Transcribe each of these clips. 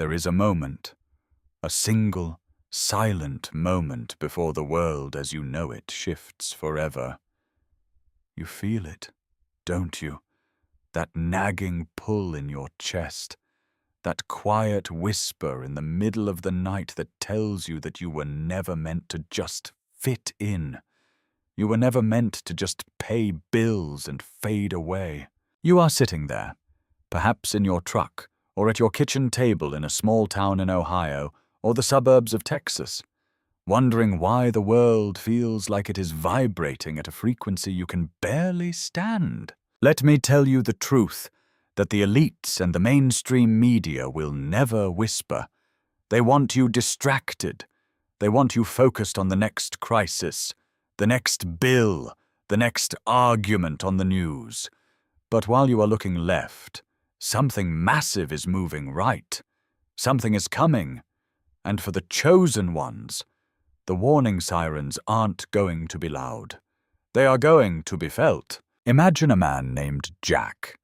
There is a moment, a single, silent moment before the world as you know it shifts forever. You feel it, don't you? That nagging pull in your chest, that quiet whisper in the middle of the night that tells you that you were never meant to just fit in. You were never meant to just pay bills and fade away. You are sitting there, perhaps in your truck, or at your kitchen table in a small town in Ohio or the suburbs of Texas, wondering why the world feels like it is vibrating at a frequency you can barely stand. Let me tell you the truth, that the elites and the mainstream media will never whisper. They want you distracted. They want you focused on the next crisis, the next bill, the next argument on the news. But while you are looking left, something massive is moving right. Something is coming. And for the chosen ones, the warning sirens aren't going to be loud. They are going to be felt. Imagine a man named Jack.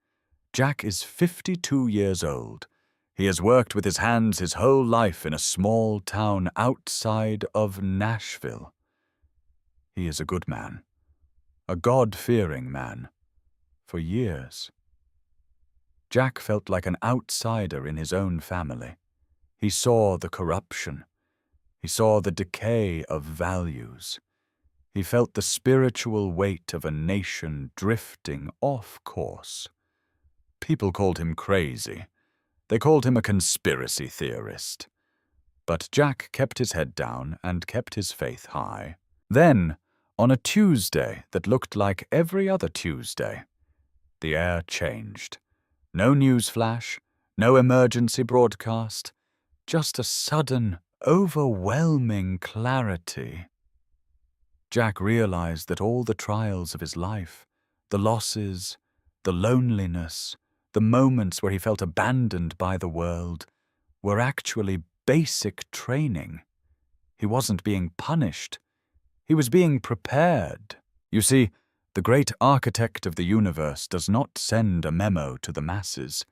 Jack is 52 years old. He has worked with his hands his whole life in a small town outside of Nashville. He is a good man, a God-fearing man, for years. Jack felt like an outsider in his own family. He saw the corruption. He saw the decay of values. He felt the spiritual weight of a nation drifting off course. People called him crazy. They called him a conspiracy theorist. But Jack kept his head down and kept his faith high. Then, on a Tuesday that looked like every other Tuesday, the air changed. No news flash, no emergency broadcast, just a sudden, overwhelming clarity. Jack realized that all the trials of his life, the losses, the loneliness, the moments where he felt abandoned by the world, were actually basic training. He wasn't being punished. He was being prepared. You see, the great architect of the universe does not send a memo to the masses.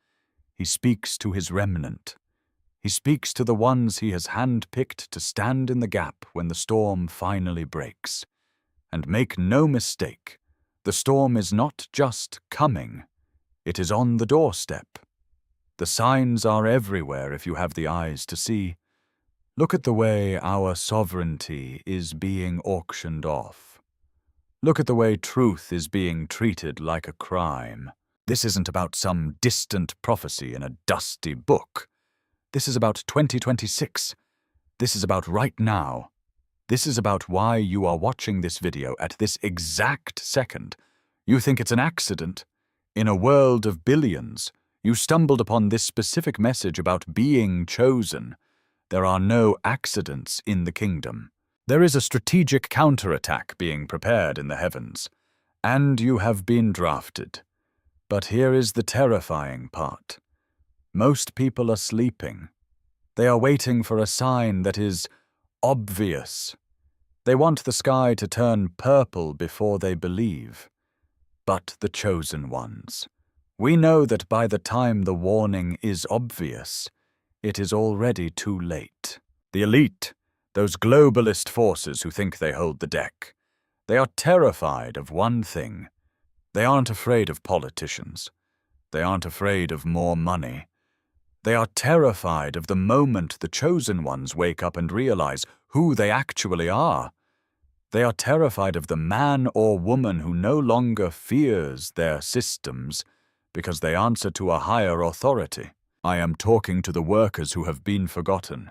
He speaks to his remnant. He speaks to the ones he has handpicked to stand in the gap when the storm finally breaks. And make no mistake, the storm is not just coming. It is on the doorstep. The signs are everywhere if you have the eyes to see. Look at the way our sovereignty is being auctioned off. Look at the way truth is being treated like a crime. This isn't about some distant prophecy in a dusty book. This is about 2026. This is about right now. This is about why you are watching this video at this exact second. You think it's an accident. In a world of billions, you stumbled upon this specific message about being chosen. There are no accidents in the kingdom. There is a strategic counterattack being prepared in the heavens, and you have been drafted. But here is the terrifying part. Most people are sleeping. They are waiting for a sign that is obvious. They want the sky to turn purple before they believe. But the chosen ones, we know that by the time the warning is obvious, it is already too late. The elite, those globalist forces who think they hold the deck, they are terrified of one thing. They aren't afraid of politicians. They aren't afraid of more money. They are terrified of the moment the chosen ones wake up and realize who they actually are. They are terrified of the man or woman who no longer fears their systems because they answer to a higher authority. I am talking to the workers who have been forgotten.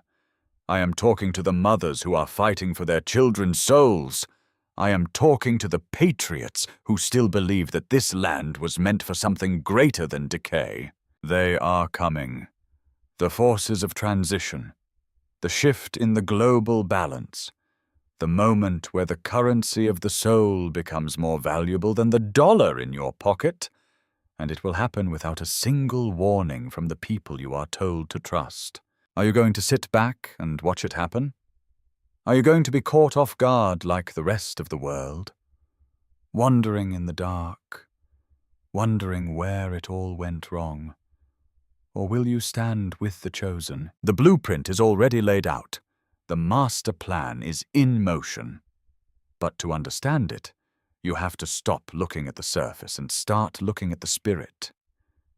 I am talking to the mothers who are fighting for their children's souls. I am talking to the patriots who still believe that this land was meant for something greater than decay. They are coming. The forces of transition, the shift in the global balance, the moment where the currency of the soul becomes more valuable than the dollar in your pocket, and it will happen without a single warning from the people you are told to trust. Are you going to sit back and watch it happen? Are you going to be caught off guard like the rest of the world? Wandering in the dark, wondering where it all went wrong? Or will you stand with the chosen? The blueprint is already laid out. The master plan is in motion. But to understand it, you have to stop looking at the surface and start looking at the spirit.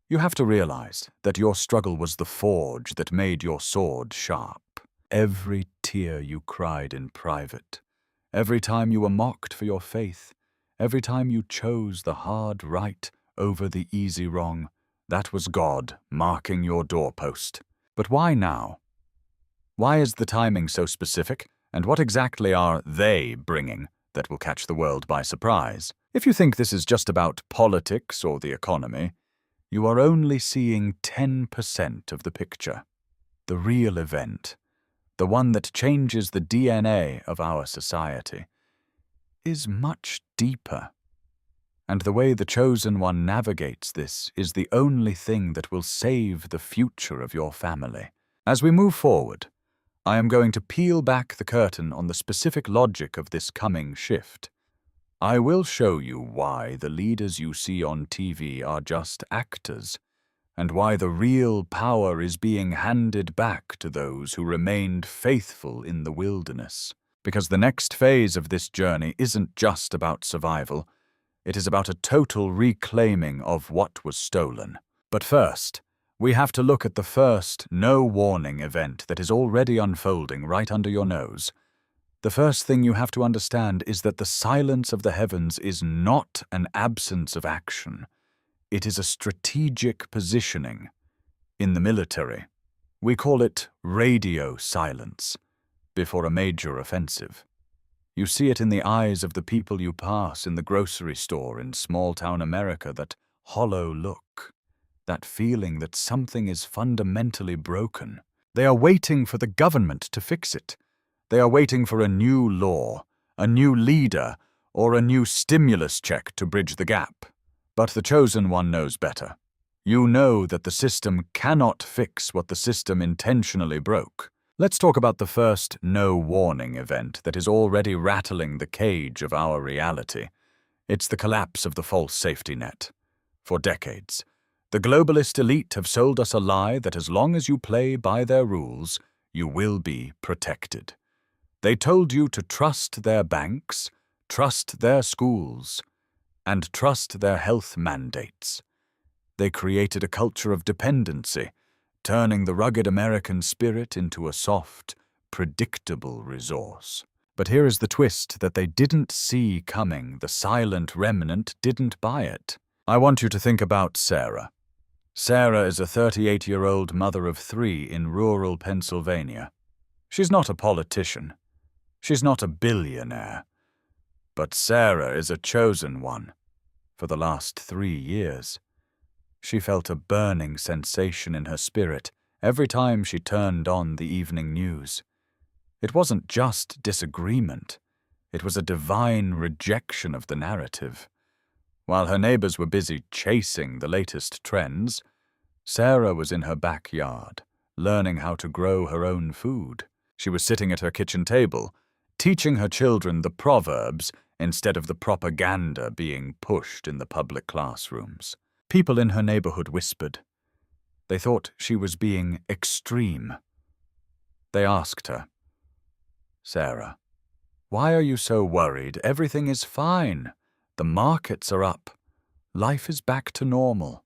You have to realize that your struggle was the forge that made your sword sharp. Every tear you cried in private, every time you were mocked for your faith, every time you chose the hard right over the easy wrong, that was God marking your doorpost. But why now? Why is the timing so specific, and what exactly are they bringing that will catch the world by surprise? If you think this is just about politics or the economy, you are only seeing 10% of the picture. The real event, the one that changes the DNA of our society, is much deeper. And the way the Chosen One navigates this is the only thing that will save the future of your family. As we move forward, I am going to peel back the curtain on the specific logic of this coming shift. I will show you why the leaders you see on TV are just actors, and why the real power is being handed back to those who remained faithful in the wilderness. Because the next phase of this journey isn't just about survival, it is about a total reclaiming of what was stolen. But first, we have to look at the first no-warning event that is already unfolding right under your nose. The first thing you have to understand is that the silence of the heavens is not an absence of action. It is a strategic positioning. In the military, we call it radio silence before a major offensive. You see it in the eyes of the people you pass in the grocery store in small-town America, that hollow look, that feeling that something is fundamentally broken. They are waiting for the government to fix it. They are waiting for a new law, a new leader, or a new stimulus check to bridge the gap. But the Chosen One knows better. You know that the system cannot fix what the system intentionally broke. Let's talk about the first no-warning event that is already rattling the cage of our reality. It's the collapse of the false safety net. For decades, the globalist elite have sold us a lie that as long as you play by their rules, you will be protected. They told you to trust their banks, trust their schools, and trust their health mandates. They created a culture of dependency, turning the rugged American spirit into a soft, predictable resource. But here is the twist that they didn't see coming. The silent remnant didn't buy it. I want you to think about Sarah. Sarah is a 38-year-old mother of 3 in rural Pennsylvania. She's not a politician. She's not a billionaire. But Sarah is a chosen one. For the last 3 years, she felt a burning sensation in her spirit every time she turned on the evening news. It wasn't just disagreement. It was a divine rejection of the narrative. While her neighbors were busy chasing the latest trends, Sarah was in her backyard, learning how to grow her own food. She was sitting at her kitchen table, teaching her children the proverbs instead of the propaganda being pushed in the public classrooms. People in her neighborhood whispered. They thought she was being extreme. They asked her, "Sarah, why are you so worried? Everything is fine. The markets are up. Life is back to normal."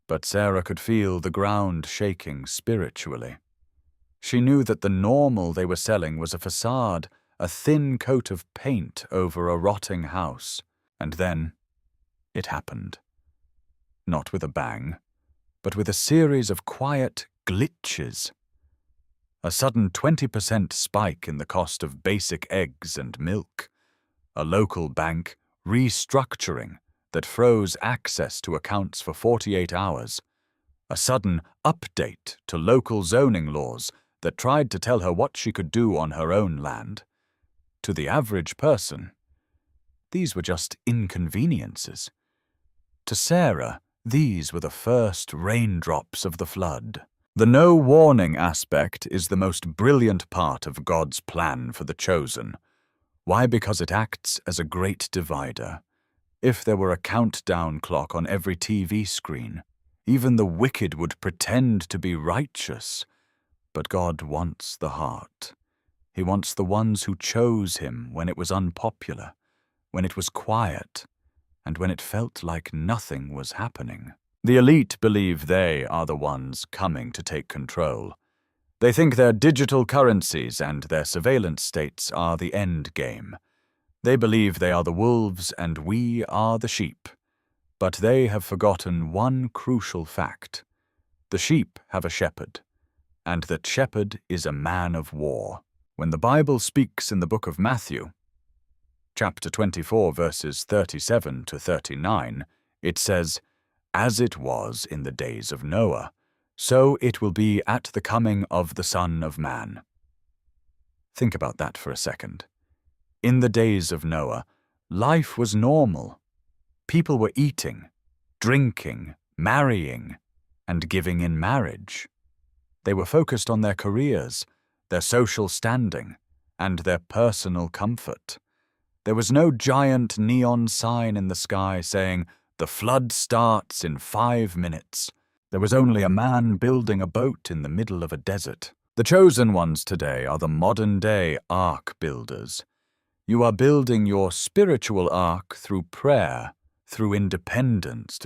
But Sarah could feel the ground shaking spiritually. She knew that the normal they were selling was a facade, a thin coat of paint over a rotting house. And then it happened. Not with a bang, but with a series of quiet glitches. A sudden 20% spike in the cost of basic eggs and milk. A local bank restructuring that froze access to accounts for 48 hours. A sudden update to local zoning laws that tried to tell her what she could do on her own land. To the average person, these were just inconveniences. To Sarah, these were the first raindrops of the flood. The no-warning aspect is the most brilliant part of God's plan for the chosen. Why? Because it acts as a great divider. If there were a countdown clock on every TV screen, Even the wicked would pretend to be righteous. But God wants the heart. He wants the ones who chose him when it was unpopular, when it was quiet, and when it felt like nothing was happening. The elite believe they are the ones coming to take control. They think their digital currencies and their surveillance states are the end game. They believe they are the wolves and we are the sheep. But they have forgotten one crucial fact. The sheep have a shepherd, and that shepherd is a man of war. When the Bible speaks in the book of Matthew, chapter 24, verses 37 to 39, it says, "As it was in the days of Noah, so it will be at the coming of the Son of Man." Think about that for a second. In the days of Noah, life was normal. People were eating, drinking, marrying, and giving in marriage. They were focused on their careers, their social standing, and their personal comfort. There was no giant neon sign in the sky saying, "The flood starts in 5 minutes." There was only a man building a boat in the middle of a desert. The chosen ones today are the modern-day ark builders. You are building your spiritual ark through prayer, through independence,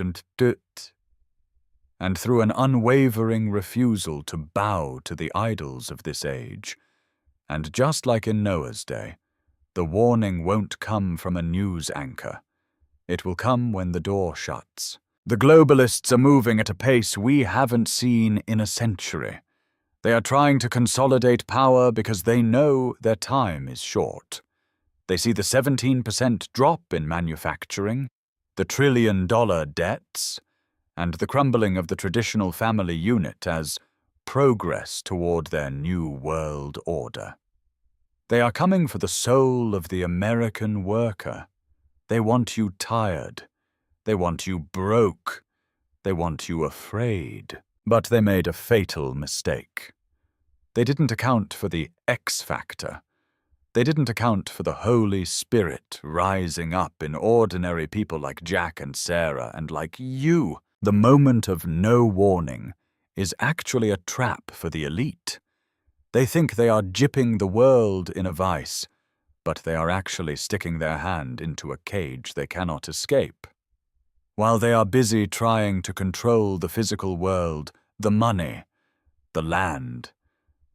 and through an unwavering refusal to bow to the idols of this age. And just like in Noah's day, the warning won't come from a news anchor. It will come when the door shuts. The globalists are moving at a pace we haven't seen in a century. They are trying to consolidate power because they know their time is short. They see the 17% drop in manufacturing, the trillion-dollar debts, and the crumbling of the traditional family unit as progress toward their new world order. They are coming for the soul of the American worker. They want you tired. They want you broke. They want you afraid. But they made a fatal mistake. They didn't account for the X factor. They didn't account for the Holy Spirit rising up in ordinary people like Jack and Sarah and like you. The moment of no warning is actually a trap for the elite. They think they are jipping the world in a vice, but they are actually sticking their hand into a cage they cannot escape. While they are busy trying to control the physical world, the money, the land,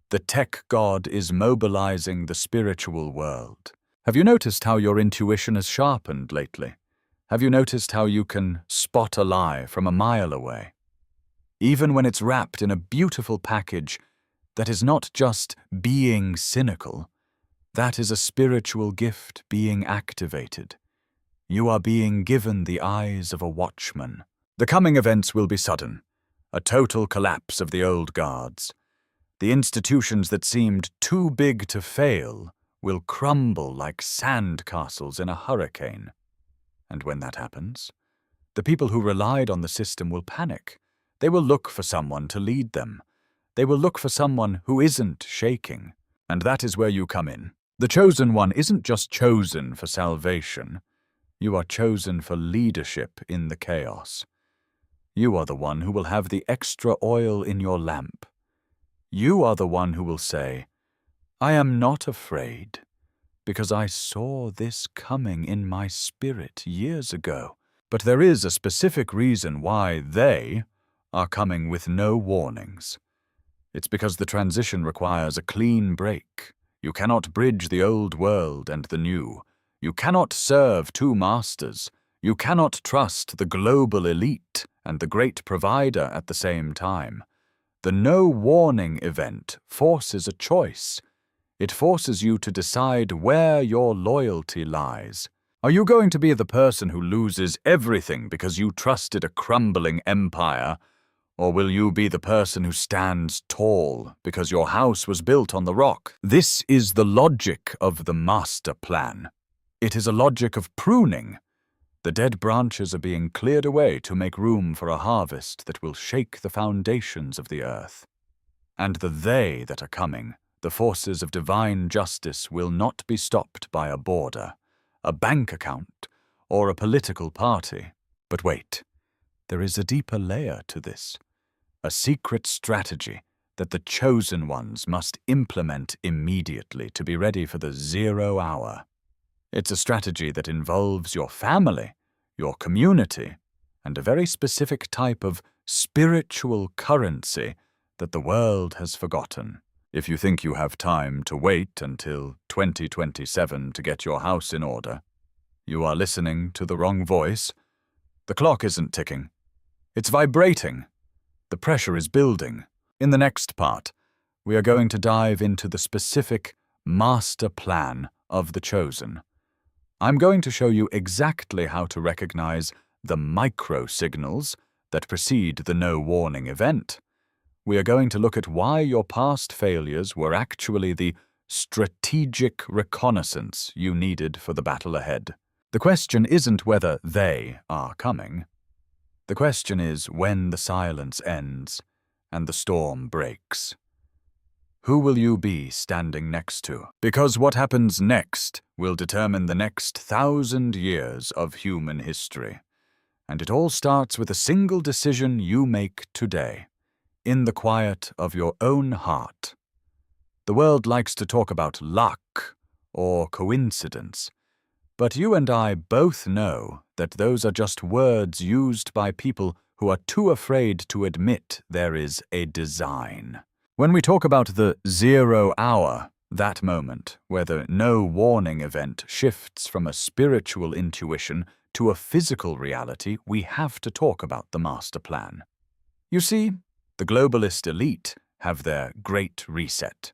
the tech god is mobilizing the spiritual world. Have you noticed how your intuition has sharpened lately? Have you noticed how you can spot a lie from a mile away? Even when it's wrapped in a beautiful package that is not just being cynical, that is a spiritual gift being activated. You are being given the eyes of a watchman. The coming events will be sudden, a total collapse of the old guards. The institutions that seemed too big to fail will crumble like sand castles in a hurricane. And when that happens, the people who relied on the system will panic. They will look for someone to lead them. They will look for someone who isn't shaking. And that is where you come in. The chosen one isn't just chosen for salvation. You are chosen for leadership in the chaos. You are the one who will have the extra oil in your lamp. You are the one who will say, "I am not afraid, because I saw this coming in my spirit years ago." But there is a specific reason why they are coming with no warnings. It's because the transition requires a clean break. You cannot bridge the old world and the new. You cannot serve two masters. You cannot trust the global elite and the great provider at the same time. The no warning event forces a choice. It forces you to decide where your loyalty lies. Are you going to be the person who loses everything because you trusted a crumbling empire? Or will you be the person who stands tall because your house was built on the rock? This is the logic of the master plan. It is a logic of pruning. The dead branches are being cleared away to make room for a harvest that will shake the foundations of the earth. And the they that are coming, the forces of divine justice, will not be stopped by a border, a bank account, or a political party. But wait, There is a deeper layer to this, a secret strategy that the chosen ones must implement immediately to be ready for the 0 hour. It's a strategy that involves your family, your community, and a very specific type of spiritual currency that the world has forgotten. If you think you have time to wait until 2027 to get your house in order, you are listening to the wrong voice. The clock isn't ticking. It's vibrating. The pressure is building. In the next part, we are going to dive into the specific master plan of the chosen. I'm going to show you exactly how to recognize the micro signals that precede the no-warning event. We are going to look at why your past failures were actually the strategic reconnaissance you needed for the battle ahead. The question isn't whether they are coming. The question is when the silence ends and the storm breaks. Who will you be standing next to? Because what happens next will determine the next 1,000 years of human history. And it all starts with a single decision you make today, in the quiet of your own heart. The world likes to talk about luck or coincidence, but you and I both know that those are just words used by people who are too afraid to admit there is a design. When we talk about the 0 hour, that moment where the no-warning event shifts from a spiritual intuition to a physical reality, we have to talk about the master plan. You see, the globalist elite have their great reset,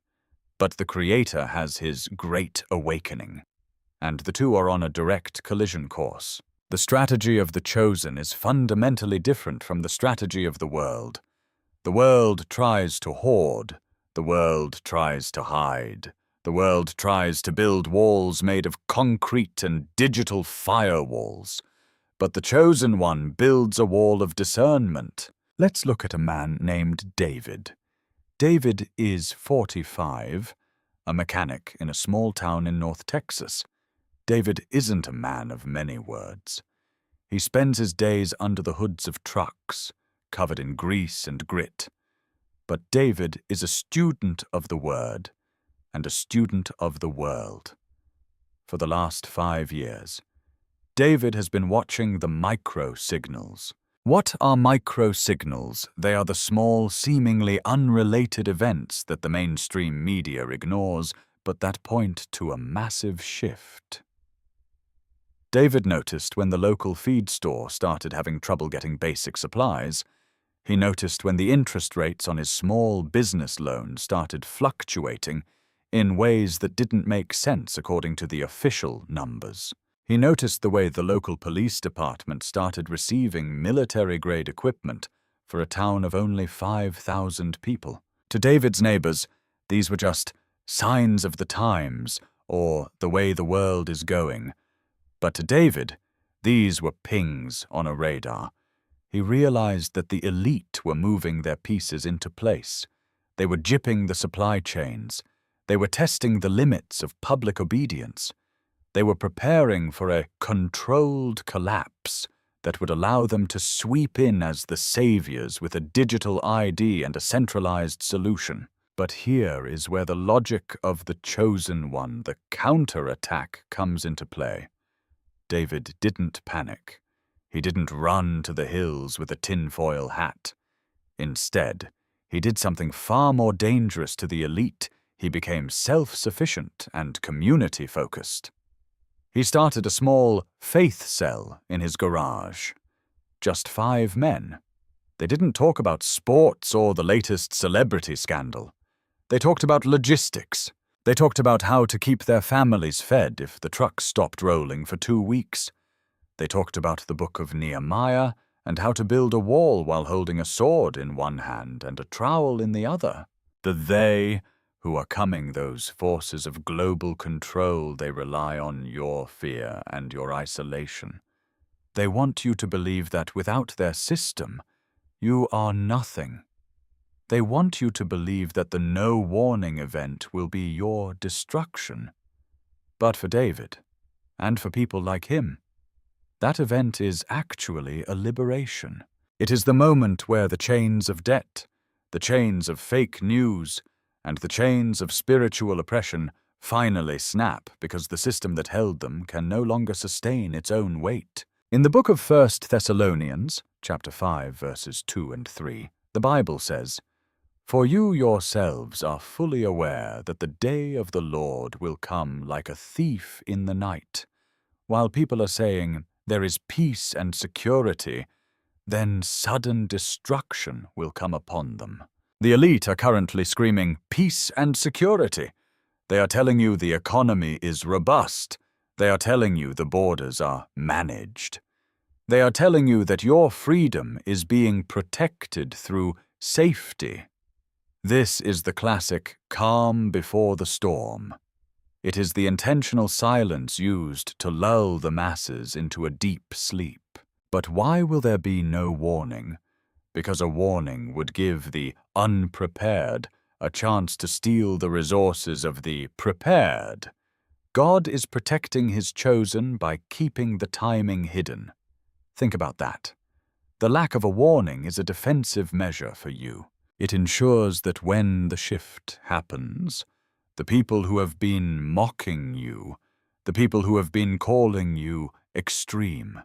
but the creator has his great awakening, and the two are on a direct collision course. The strategy of the chosen is fundamentally different from the strategy of the world. The world tries to hoard. The world tries to hide. The world tries to build walls made of concrete and digital firewalls. But the chosen one builds a wall of discernment. Let's look at a man named David. David is 45, a mechanic in a small town in North Texas. David isn't a man of many words. He spends his days under the hoods of trucks, covered in grease and grit. But David is a student of the Word and a student of the world. For the last 5 years, David has been watching the micro-signals. What are micro-signals? They are the small, seemingly unrelated events that the mainstream media ignores, but that point to a massive shift. David noticed when the local feed store started having trouble getting basic supplies. He noticed when the interest rates on his small business loan started fluctuating in ways that didn't make sense according to the official numbers. He noticed the way the local police department started receiving military-grade equipment for a town of only 5,000 people. To David's neighbors, these were just signs of the times or the way the world is going. But to David, these were pings on a radar. He realized that the elite were moving their pieces into place. They were jipping the supply chains. They were testing the limits of public obedience. They were preparing for a controlled collapse that would allow them to sweep in as the saviors with a digital ID and a centralized solution. But here is where the logic of the chosen one, the counterattack, comes into play. David didn't panic. He didn't run to the hills with a tinfoil hat. Instead, he did something far more dangerous to the elite. He became self-sufficient and community-focused. He started a small faith cell in his garage. Just 5 men. They didn't talk about sports or the latest celebrity scandal. They talked about logistics. They talked about how to keep their families fed if the trucks stopped rolling for 2 weeks. They talked about the book of Nehemiah and how to build a wall while holding a sword in one hand and a trowel in the other. The they who are coming, those forces of global control, they rely on your fear and your isolation. They want you to believe that without their system, you are nothing. They want you to believe that the no-warning event will be your destruction. But for David, and for people like him, that event is actually a liberation. It is the moment where the chains of debt, the chains of fake news, and the chains of spiritual oppression finally snap because the system that held them can no longer sustain its own weight. In the book of 1 Thessalonians, chapter 5, verses 2 and 3, the Bible says, "For you yourselves are fully aware that the day of the Lord will come like a thief in the night. While people are saying, 'There is peace and security,' then sudden destruction will come upon them." The elite are currently screaming, "Peace and security." They are telling you the economy is robust. They are telling you the borders are managed. They are telling you that your freedom is being protected through safety. This is the classic calm before the storm. It is the intentional silence used to lull the masses into a deep sleep. But why will there be no warning? Because a warning would give the unprepared a chance to steal the resources of the prepared. God is protecting his chosen by keeping the timing hidden. Think about that. The lack of a warning is a defensive measure for you. It ensures that when the shift happens, the people who have been mocking you, the people who have been calling you extreme,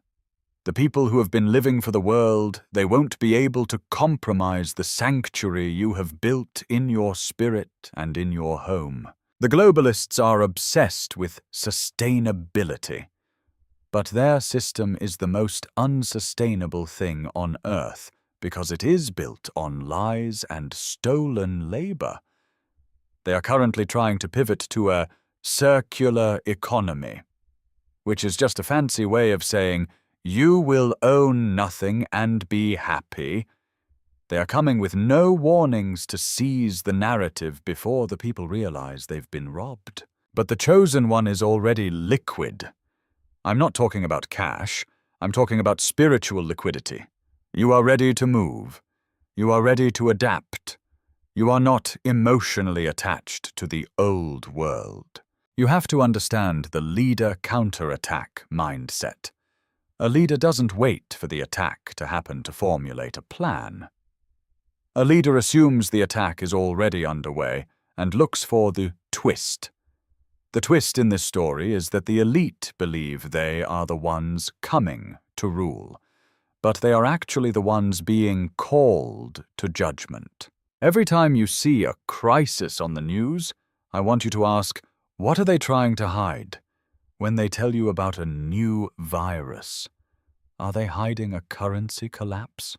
the people who have been living for the world, they won't be able to compromise the sanctuary you have built in your spirit and in your home. The globalists are obsessed with sustainability, but their system is the most unsustainable thing on earth because it is built on lies and stolen labor. They are currently trying to pivot to a circular economy, which is just a fancy way of saying, you will own nothing and be happy. They are coming with no warnings to seize the narrative before the people realize they've been robbed. But the chosen one is already liquid. I'm not talking about cash. I'm talking about spiritual liquidity. You are ready to move. You are ready to adapt. You are not emotionally attached to the old world. You have to understand the leader counterattack mindset. A leader doesn't wait for the attack to happen to formulate a plan. A leader assumes the attack is already underway and looks for the twist. The twist in this story is that the elite believe they are the ones coming to rule, but they are actually the ones being called to judgment. Every time you see a crisis on the news, I want you to ask, what are they trying to hide? When they tell you about a new virus, are they hiding a currency collapse?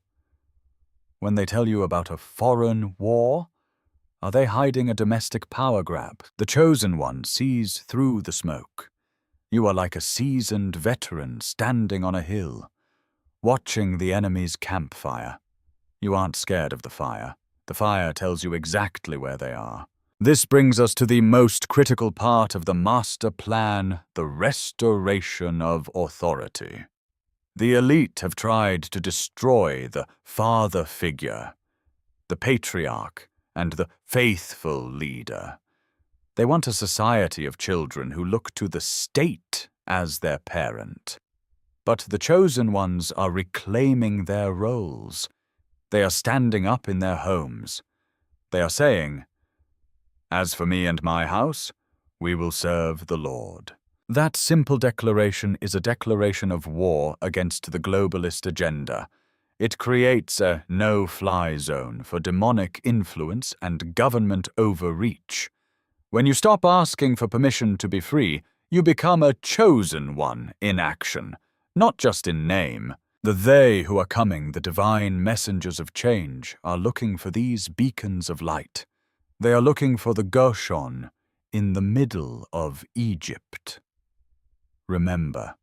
When they tell you about a foreign war, are they hiding a domestic power grab? The chosen one sees through the smoke. You are like a seasoned veteran standing on a hill, watching the enemy's campfire. You aren't scared of the fire. The fire tells you exactly where they are. This brings us to the most critical part of the master plan, the restoration of authority. The elite have tried to destroy the father figure, the patriarch, and the faithful leader. They want a society of children who look to the state as their parent. But the chosen ones are reclaiming their roles. They are standing up in their homes. They are saying, "As for me and my house, we will serve the Lord." That simple declaration is a declaration of war against the globalist agenda. It creates a no-fly zone for demonic influence and government overreach. When you stop asking for permission to be free, you become a chosen one in action, not just in name. The they who are coming, the divine messengers of change, are looking for these beacons of light. They are looking for the Goshen in the middle of Egypt. Remember,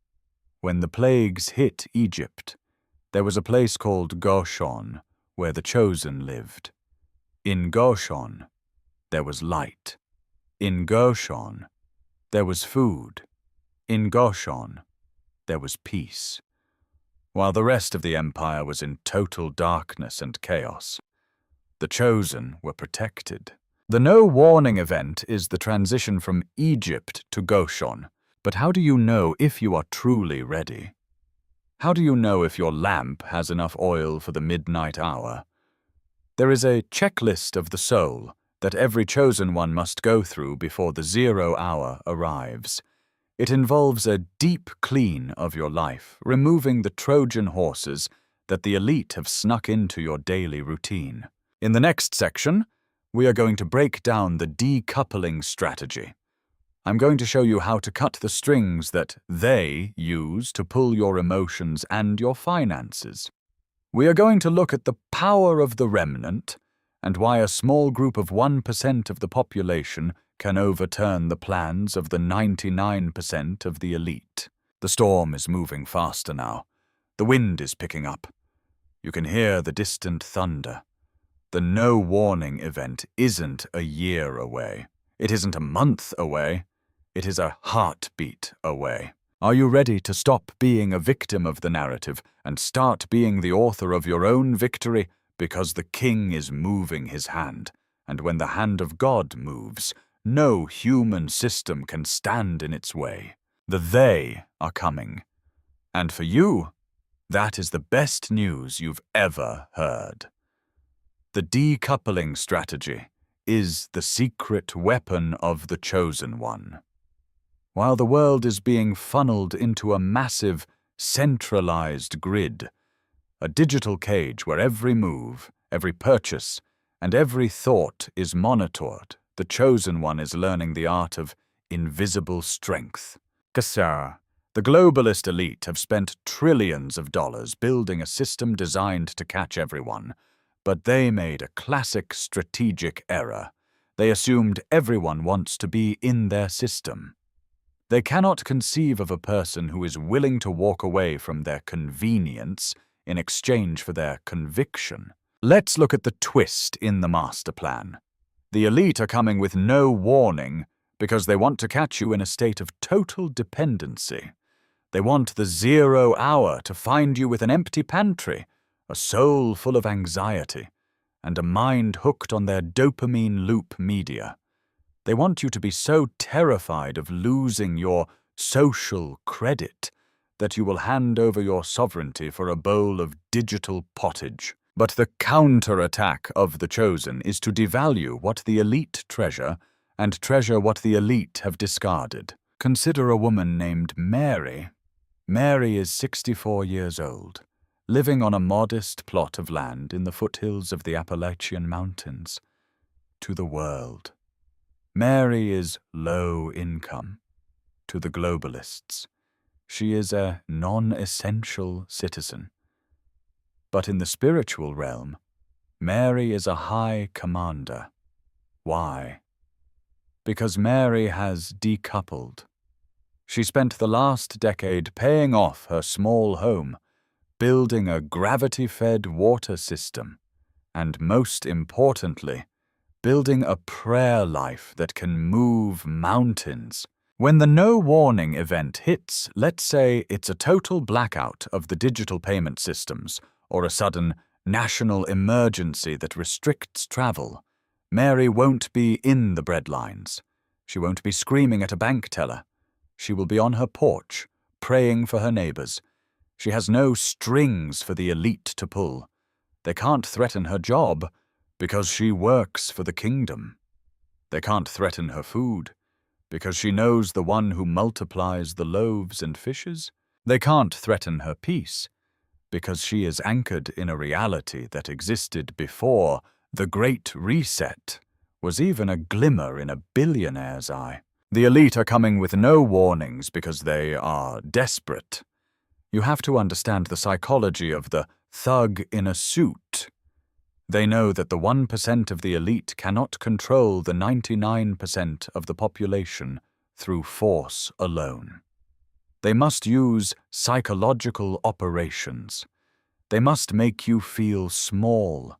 when the plagues hit Egypt, there was a place called Goshen where the chosen lived. In Goshen, there was light. In Goshen, there was food. In Goshen, there was peace. While the rest of the empire was in total darkness and chaos, the chosen were protected. The no-warning event is the transition from Egypt to Goshen. But how do you know if you are truly ready? How do you know if your lamp has enough oil for the midnight hour? There is a checklist of the soul that every chosen one must go through before the 0 hour arrives. It involves a deep clean of your life, removing the Trojan horses that the elite have snuck into your daily routine. In the next section, we are going to break down the decoupling strategy. I'm going to show you how to cut the strings that they use to pull your emotions and your finances. We are going to look at the power of the remnant and why a small group of 1% of the population can overturn the plans of the 99% of the elite. The storm is moving faster now. The wind is picking up. You can hear the distant thunder. The no warning event isn't a year away. It isn't a month away. It is a heartbeat away. Are you ready to stop being a victim of the narrative and start being the author of your own victory? Because the king is moving his hand, and when the hand of God moves, no human system can stand in its way. The they are coming. And for you, that is the best news you've ever heard. The decoupling strategy is the secret weapon of the chosen one. While the world is being funneled into a massive, centralized grid, a digital cage where every move, every purchase, and every thought is monitored, the chosen one is learning the art of invisible strength. The globalist elite have spent trillions of dollars building a system designed to catch everyone, but they made a classic strategic error. They assumed everyone wants to be in their system. They cannot conceive of a person who is willing to walk away from their convenience in exchange for their conviction. Let's look at the twist in the master plan. The elite are coming with no warning because they want to catch you in a state of total dependency. They want the 0 hour to find you with an empty pantry, a soul full of anxiety, and a mind hooked on their dopamine loop media. They want you to be so terrified of losing your social credit that you will hand over your sovereignty for a bowl of digital pottage. But the counterattack of the chosen is to devalue what the elite treasure and treasure what the elite have discarded. Consider a woman named Mary. Mary is 64 years old, living on a modest plot of land in the foothills of the Appalachian Mountains. To the world, Mary is low income. To the globalists, she is a non-essential citizen. But in the spiritual realm, Mary is a high commander. Why? Because Mary has decoupled. She spent the last decade paying off her small home, building a gravity-fed water system, and most importantly, building a prayer life that can move mountains. When the no warning event hits, let's say it's a total blackout of the digital payment systems, or a sudden national emergency that restricts travel, Mary won't be in the breadlines. She won't be screaming at a bank teller. She will be on her porch, praying for her neighbors. She has no strings for the elite to pull. They can't threaten her job because she works for the kingdom. They can't threaten her food because she knows the one who multiplies the loaves and fishes. They can't threaten her peace because she is anchored in a reality that existed before the Great Reset was even a glimmer in a billionaire's eye. The elite are coming with no warnings because they are desperate. You have to understand the psychology of the thug in a suit. They know that the 1% of the elite cannot control the 99% of the population through force alone. They must use psychological operations. They must make you feel small.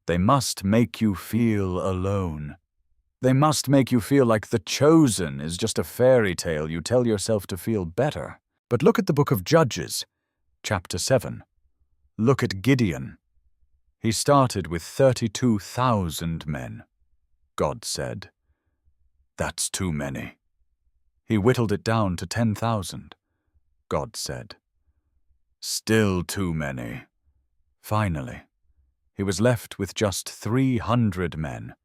They must make you feel alone. They must make you feel like the chosen is just a fairy tale you tell yourself to feel better. But look at the book of Judges, chapter 7. Look at Gideon. He started with 32,000 men. God said, "That's too many." He whittled it down to 10,000. God said, Still too many. Finally, he was left with just 300 men.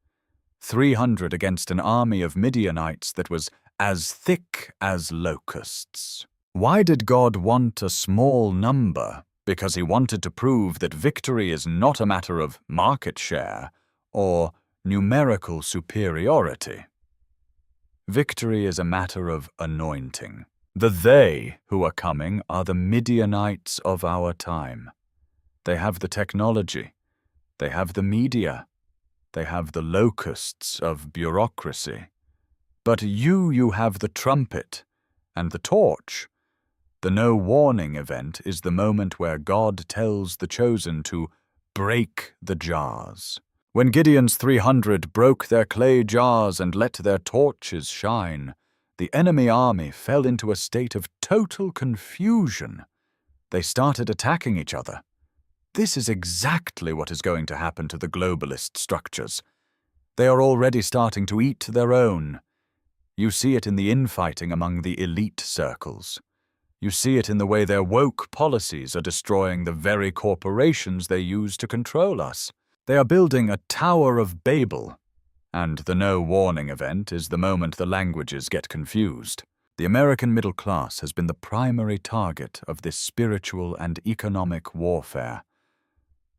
300 against an army of Midianites that was as thick as locusts. Why did God want a small number? Because he wanted to prove that victory is not a matter of market share or numerical superiority. Victory is a matter of anointing. The they who are coming are the Midianites of our time. They have the technology. They have the media. They have the locusts of bureaucracy. But you have the trumpet and the torch. The no warning event is the moment where God tells the chosen to break the jars. When Gideon's 300 broke their clay jars and let their torches shine, the enemy army fell into a state of total confusion. They started attacking each other. This is exactly what is going to happen to the globalist structures. They are already starting to eat their own. You see it in the infighting among the elite circles. You see it in the way their woke policies are destroying the very corporations they use to control us. They are building a Tower of Babel, and the no warning event is the moment the languages get confused. The American middle class has been the primary target of this spiritual and economic warfare.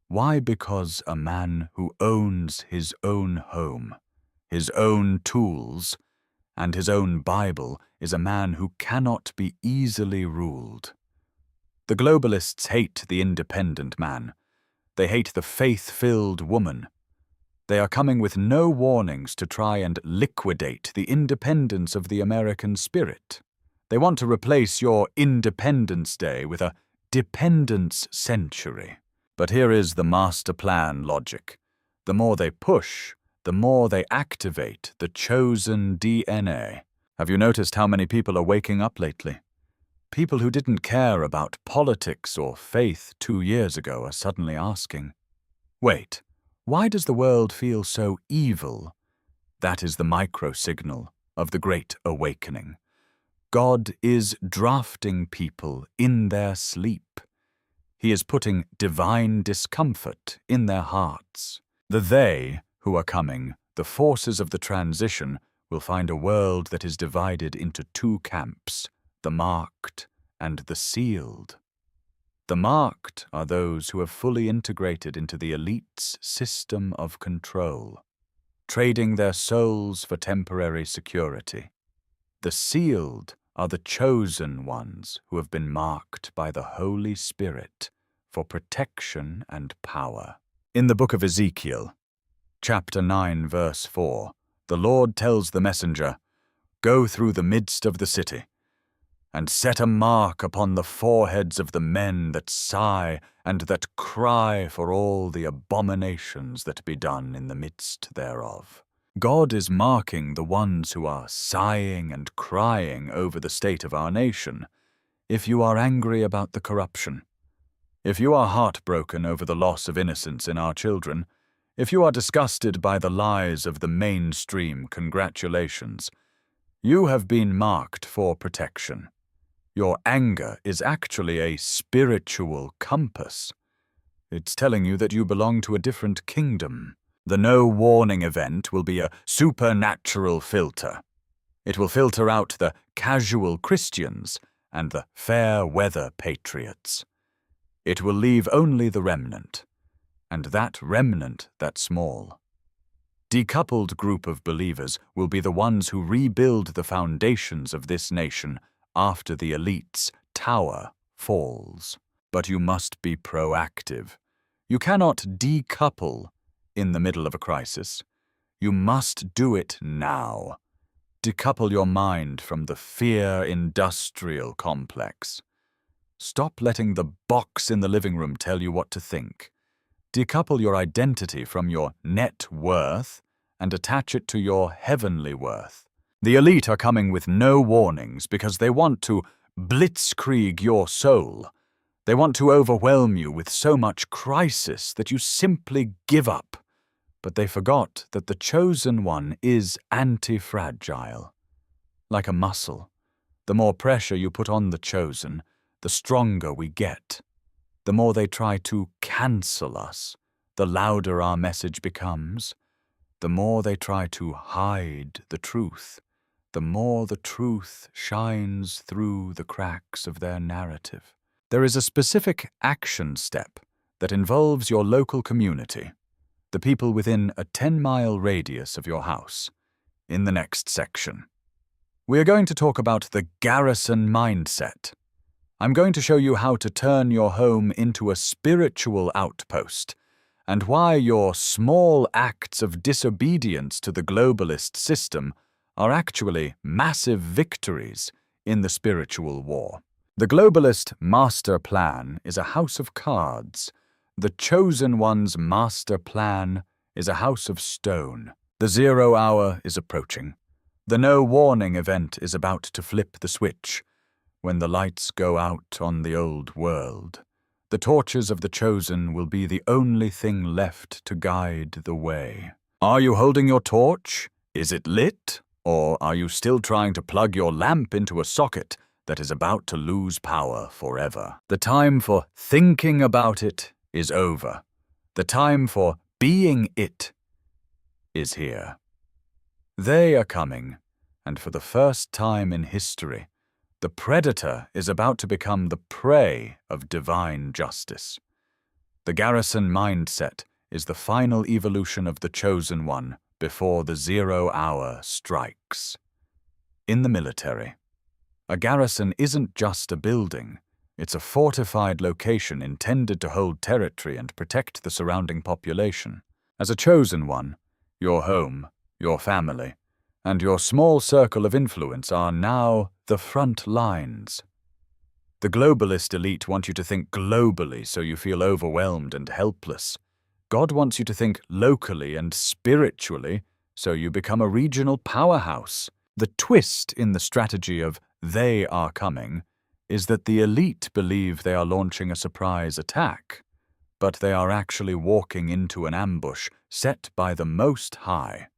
Why? Because a man who owns his own home, his own tools, and his own Bible is a man who cannot be easily ruled. The globalists hate the independent man. They hate the faith-filled woman. They are coming with no warnings to try and liquidate the independence of the American spirit. They want to replace your Independence Day with a Dependence Century. But here is the master plan logic. The more they push, the more they activate the chosen DNA. Have you noticed how many people are waking up lately? People who didn't care about politics or faith 2 years ago are suddenly asking, wait, why does the world feel so evil? That is the micro-signal of the Great Awakening. God is drafting people in their sleep. He is putting divine discomfort in their hearts. The they who are coming, the forces of the transition, will find a world that is divided into 2 camps, the marked and the sealed. The marked are those who have fully integrated into the elite's system of control, trading their souls for temporary security. The sealed are the chosen ones who have been marked by the Holy Spirit for protection and power. In the book of Ezekiel, chapter 9, verse 4, the Lord tells the messenger, "Go through the midst of the city, and set a mark upon the foreheads of the men that sigh and that cry for all the abominations that be done in the midst thereof." God is marking the ones who are sighing and crying over the state of our nation. If you are angry about the corruption, if you are heartbroken over the loss of innocence in our children, if you are disgusted by the lies of the mainstream, congratulations. You have been marked for protection. Your anger is actually a spiritual compass. It's telling you that you belong to a different kingdom. The no warning event will be a supernatural filter. It will filter out the casual Christians and the fair weather patriots. It will leave only the remnant, and that remnant that small. Decoupled group of believers will be the ones who rebuild the foundations of this nation after the elite's tower falls. But you must be proactive. You cannot decouple in the middle of a crisis. You must do it now. Decouple your mind from the fear-industrial complex. Stop letting the box in the living room tell you what to think. Decouple your identity from your net worth and attach it to your heavenly worth. The elite are coming with no warnings because they want to blitzkrieg your soul. They want to overwhelm you with so much crisis that you simply give up. But they forgot that the chosen one is anti-fragile. Like a muscle, the more pressure you put on the chosen, the stronger we get. the more they try to cancel us, the louder our message becomes. The more they try to hide the truth, the more the truth shines through the cracks of their narrative. There is a specific action step that involves your local community, the people within a 10-mile radius of your house, in the next section. We are going to talk about the Garrison Mindset. I'm going to show you how to turn your home into a spiritual outpost, and why your small acts of disobedience to the globalist system are actually massive victories in the spiritual war. The globalist master plan is a house of cards. The chosen one's master plan is a house of stone. The 0 hour is approaching. The no warning event is about to flip the switch when the lights go out on the old world. The torches of the chosen will be the only thing left to guide the way. Are you holding your torch? Is it lit? Or are you still trying to plug your lamp into a socket that is about to lose power forever? The time for thinking about it is over. The time for being it is here. They are coming, and for the first time in history, the predator is about to become the prey of divine justice. The Garrison Mindset is the final evolution of the chosen one before the 0 hour strikes. In the military, a garrison isn't just a building. It's a fortified location intended to hold territory and protect the surrounding population. As a chosen one, your home, your family, and your small circle of influence are now the front lines. The globalist elite want you to think globally so you feel overwhelmed and helpless. God wants you to think locally and spiritually so you become a regional powerhouse. The twist in the strategy of they are coming is that the elite believe they are launching a surprise attack, but they are actually walking into an ambush set by the Most High.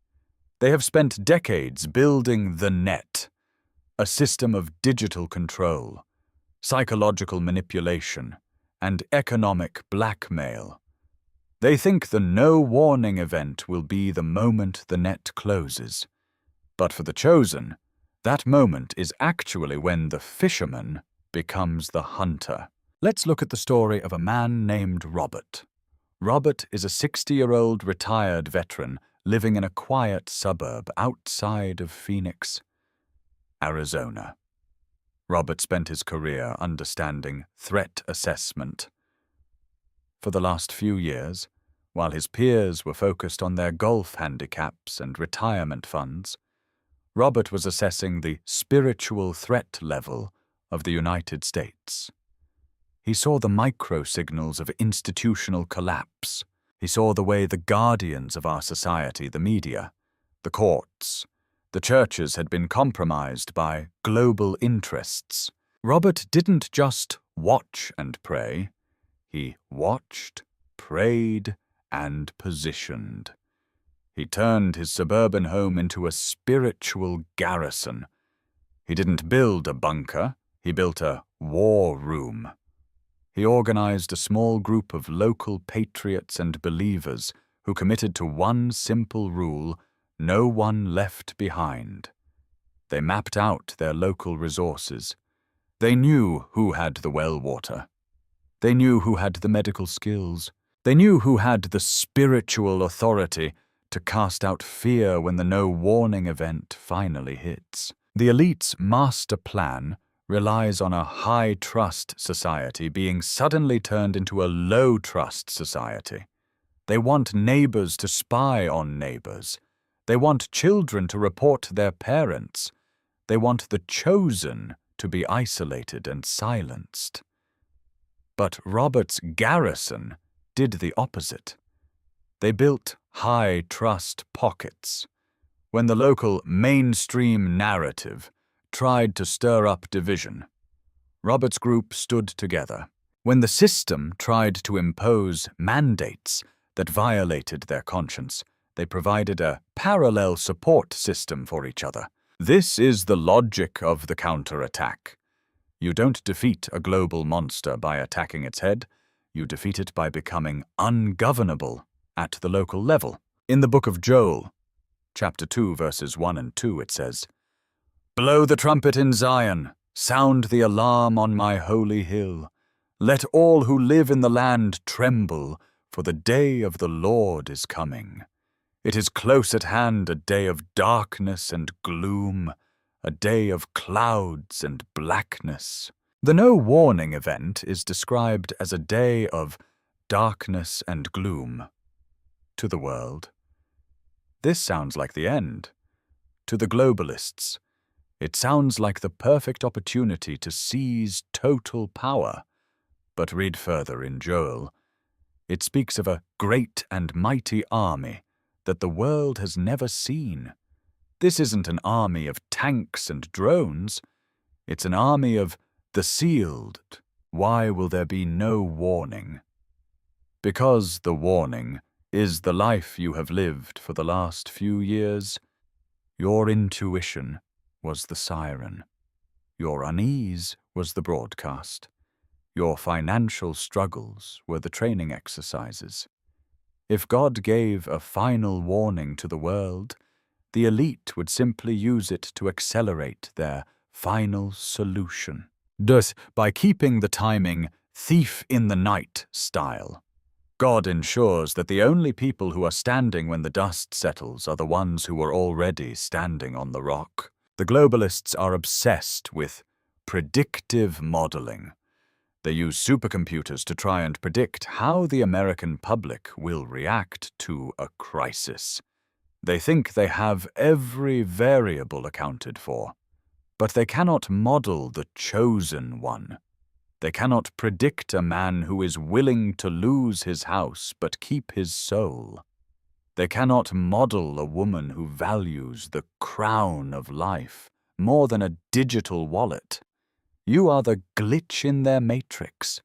They have spent decades building the net, a system of digital control, psychological manipulation, and economic blackmail. They think the no-warning event will be the moment the net closes. But for the chosen, that moment is actually when the fisherman becomes the hunter. Let's look at the story of a man named Robert. Robert is a 60-year-old retired veteran living in a quiet suburb outside of Phoenix, Arizona. Robert spent his career understanding threat assessment. For the last few years, while his peers were focused on their golf handicaps and retirement funds, Robert was assessing the spiritual threat level of the United States. He saw the micro-signals of institutional collapse. He saw the way the guardians of our society, the media, the courts, the churches had been compromised by global interests. Robert didn't just watch and pray. He watched, prayed, and positioned. He turned his suburban home into a spiritual garrison. He didn't build a bunker, he built a war room. He organized a small group of local patriots and believers who committed to one simple rule: no one left behind. They mapped out their local resources. They knew who had the well water. They knew who had the medical skills. They knew who had the spiritual authority to cast out fear when the no-warning event finally hits. The elite's master plan relies on a high-trust society being suddenly turned into a low-trust society. They want neighbors to spy on neighbors. They want children to report their parents. They want the chosen to be isolated and silenced. But Robert's garrison did the opposite. They built high-trust pockets. When the local mainstream narrative tried to stir up division, Robert's group stood together. When the system tried to impose mandates that violated their conscience, they provided a parallel support system for each other. This is the logic of the counterattack. You don't defeat a global monster by attacking its head. You defeat it by becoming ungovernable at the local level. In the book of Joel, chapter 2, verses 1 and 2, it says, "Blow the trumpet in Zion, sound the alarm on my holy hill. Let all who live in the land tremble, for the day of the Lord is coming. It is close at hand, a day of darkness and gloom, a day of clouds and blackness." The no warning event is described as a day of darkness and gloom to the world. This sounds like the end. To the globalists, it sounds like the perfect opportunity to seize total power. But read further in Joel. It speaks of a great and mighty army that the world has never seen. This isn't an army of tanks and drones. It's an army of the sealed. Why will there be no warning? Because the warning is the life you have lived for the last few years. Your intuition was the siren. Your unease was the broadcast. Your financial struggles were the training exercises. If God gave a final warning to the world, the elite would simply use it to accelerate their final solution. Thus, by keeping the timing thief in the night style, God ensures that the only people who are standing when the dust settles are the ones who are already standing on the rock. The globalists are obsessed with predictive modeling. They use supercomputers to try and predict how the American public will react to a crisis. They think they have every variable accounted for, but they cannot model the chosen one. They cannot predict a man who is willing to lose his house but keep his soul. They cannot model a woman who values the crown of life more than a digital wallet. You are the glitch in their matrix.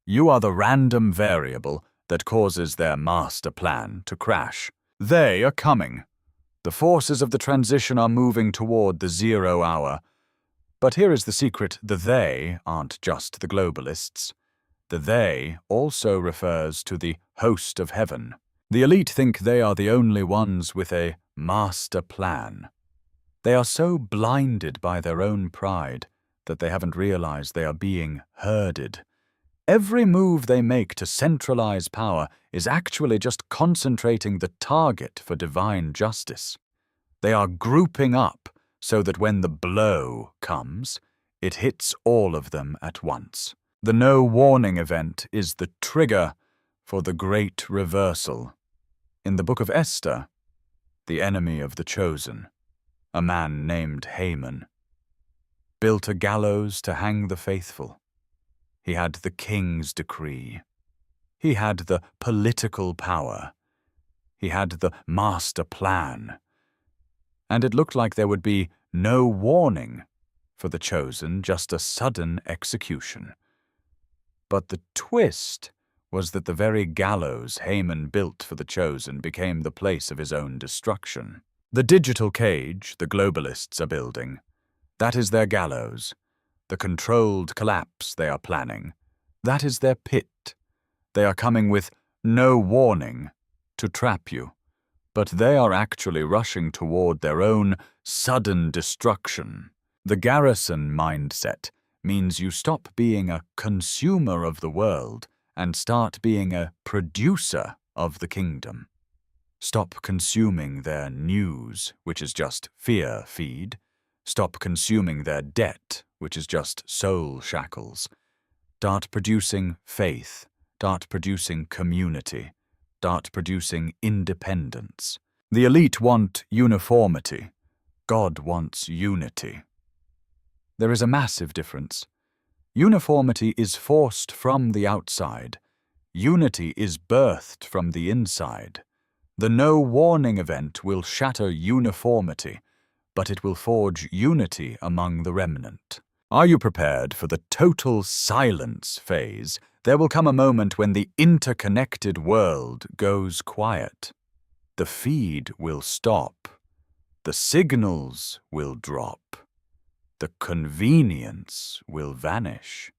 You are the random variable that causes their master plan to crash. They are coming. The forces of the transition are moving toward the 0 hour. But here is the secret: the they aren't just the globalists. The they also refers to the host of heaven. The elite think they are the only ones with a master plan. They are so blinded by their own pride that they haven't realized they are being herded. Every move they make to centralize power is actually just concentrating the target for divine justice. They are grouping up so that when the blow comes, it hits all of them at once. The no warning event is the trigger for the great reversal. In the book of Esther, the enemy of the chosen, a man named Haman, built a gallows to hang the faithful. He had the king's decree. He had the political power. He had the master plan. And it looked like there would be no warning for the chosen, just a sudden execution. But the twist was that the very gallows Haman built for the chosen became the place of his own destruction. The digital cage the globalists are building, that is their gallows. The controlled collapse they are planning, that is their pit. They are coming with no warning to trap you, but they are actually rushing toward their own sudden destruction. The Garrison Mindset means you stop being a consumer of the world and start being a producer of the kingdom. Stop consuming their news, which is just fear feed. Stop consuming their debt, which is just soul shackles. Start producing faith. Start producing community. Start producing independence. The elite want uniformity. God wants unity. There is a massive difference. Uniformity is forced from the outside. Unity is birthed from the inside. The no warning event will shatter uniformity, but it will forge unity among the remnant. Are you prepared for the total silence phase? There will come a moment when the interconnected world goes quiet. The feed will stop. The signals will drop. The convenience will vanish.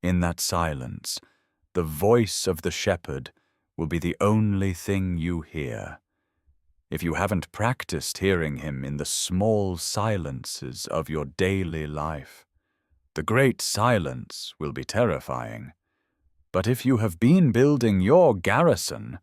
In that silence, The voice of the shepherd will be the only thing you hear. If you haven't practiced hearing him in the small silences of your daily life, the great silence will be terrifying. But if you have been building your garrison,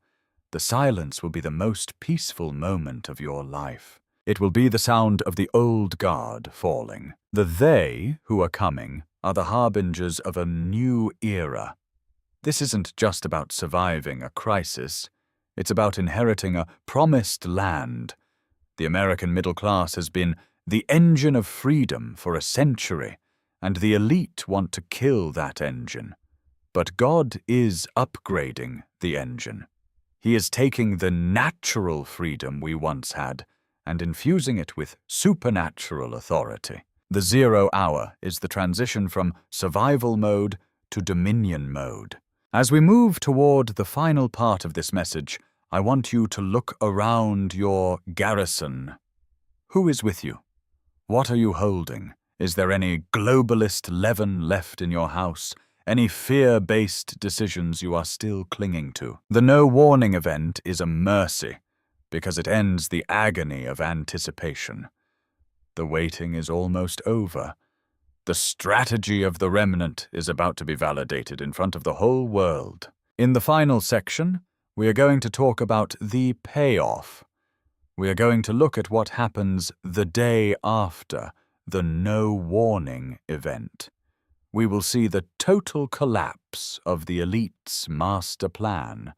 the silence will be the most peaceful moment of your life. It will be the sound of the old guard falling. The they who are coming are the harbingers of a new era. This isn't just about surviving a crisis. It's about inheriting a promised land. The American middle class has been the engine of freedom for a century, and the elite want to kill that engine. But God is upgrading the engine. He is taking the natural freedom we once had and infusing it with supernatural authority. The 0 hour is the transition from survival mode to dominion mode. As we move toward the final part of this message, I want you to look around your garrison. Who is with you? What are you holding? Is there any globalist leaven left in your house? Any fear-based decisions you are still clinging to? The no warning event is a mercy, because it ends the agony of anticipation. The waiting is almost over. The strategy of the remnant is about to be validated in front of the whole world. In the final section, we are going to talk about the payoff. We are going to look at what happens the day after the no warning event. We will see the total collapse of the elite's master plan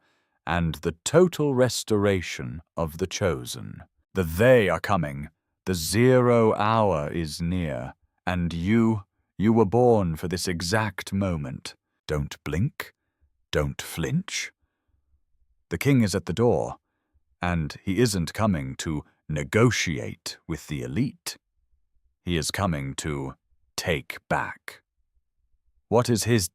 and the total restoration of the chosen. The they are coming. The 0 hour is near, and you were born for this exact moment. Don't blink. Don't flinch. The king is at the door, and he isn't coming to negotiate with the elite. He is coming to take back. What is his